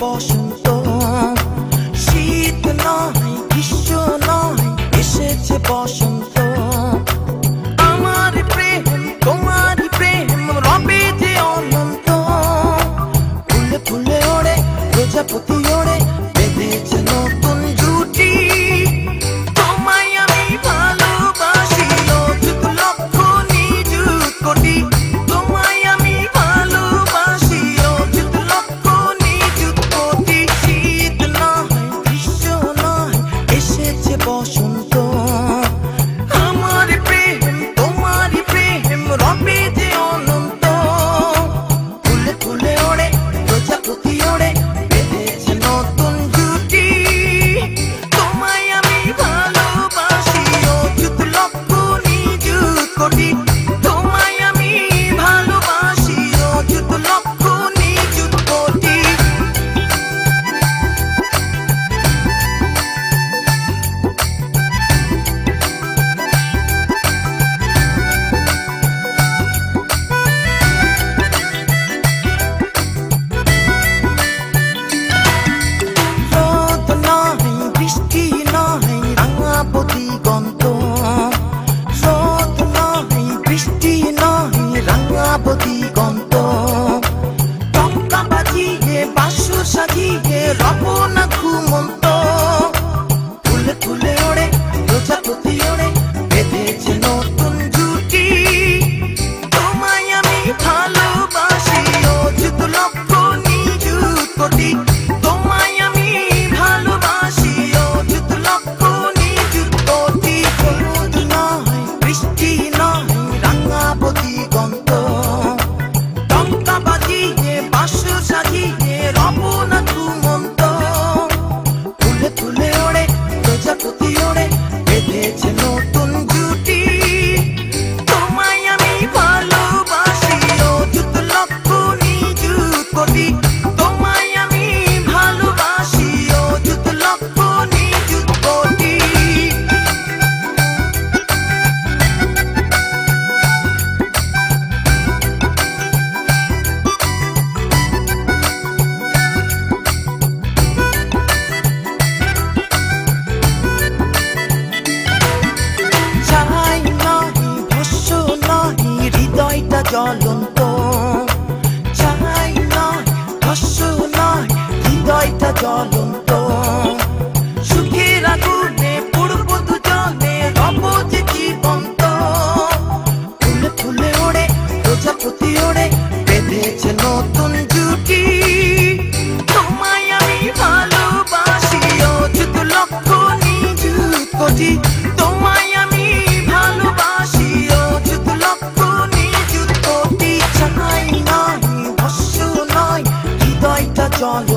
বসন্ত, শীত নয় গ্রীষ্ম নয়, এসেছে বসন্ত। আমার প্রেম তোমার প্রেম রবে যে অনন্ত, ফুলে ফুলে ওড়ে প্রজাপতি ওড়ে, বেঁধেছে নতুন জুটি। তোমায় আমি ভালোবাসি অযুত লক্ষ নিযুত কোটি, তোমায় আমি ভালোবাসি অযুত লক্ষ নিযুত কোটি। শীত নয় গ্রীষ্ম নয়, এসেছে বসন্ত। আমার প্রেম তোমার প্রেম রবে যে অনন্ত, ফুলে ফুলে ওড়ে প্রজাপতি ওড়ে, বেঁধেছে নতুন জুটি। তোমায় আমি ভালোবাসি অযুত লক্ষ নিযুত কোটি, তোমায় আমি ভালোবাসি অযুত লক্ষ নিযুত কোটি। রোদ নয় বৃষ্টি নয় রাঙাবো দিগন্ত, রোদ নয় বৃষ্টি নয় রাঙাবো দিগন্ত। টঙ্কা বাজিয়ে বাঁশর সাজিয়ে রব না ঘুমন্ত, ফুলে ফুলে ওড়ে প্রজাপতি ওড়ে, বেঁধেছে নতুন জুটি। তোমায় আমি ভালোবাসি অযুত লক্ষ নিযুত কোটি, তোমায় আমি ভালোবাসি অযুত লক্ষ নিযুত কোটি। রোদ নয় বৃষ্টি নয় রাঙাবো দিগন্ত, টঙ্কা বাজিয়ে বাঁশর সাজিয়ে রব না ঘুমন্ত, ফুলে ফুলে ওড়ে প্রজাপতি ওড়ে, বেঁধেছে নতুন জুটি। তোমায় আমি ভালোবাসি অযুত লক্ষ নিযুত কোটি, তোমায় আমি ভালোবাসি অযুত লক্ষ নিযুত কোটি। ছাই নয় ভস্য নয় হৃদয়টা জ্বলন্ত, ছাই নয় ভস্য নয় হৃদয়টা জ্বলন্ত। সুখের আগুনে পূর্ব দুজনে রব যে জীবন্ত, ফুলে ফুলে ওড়ে প্রজাপতি ওড়ে, বেঁধেছে নতুন জুটি। তোমায় আমি ভালোবাসি অযুত লক্ষ নিযুত কোটি, তোমায় আমি ভালোবাসি অযুত লক্ষ নিযুত কোটি। ছাই নয় ভস্য নয় হৃদয়টা জ্বলন্ত,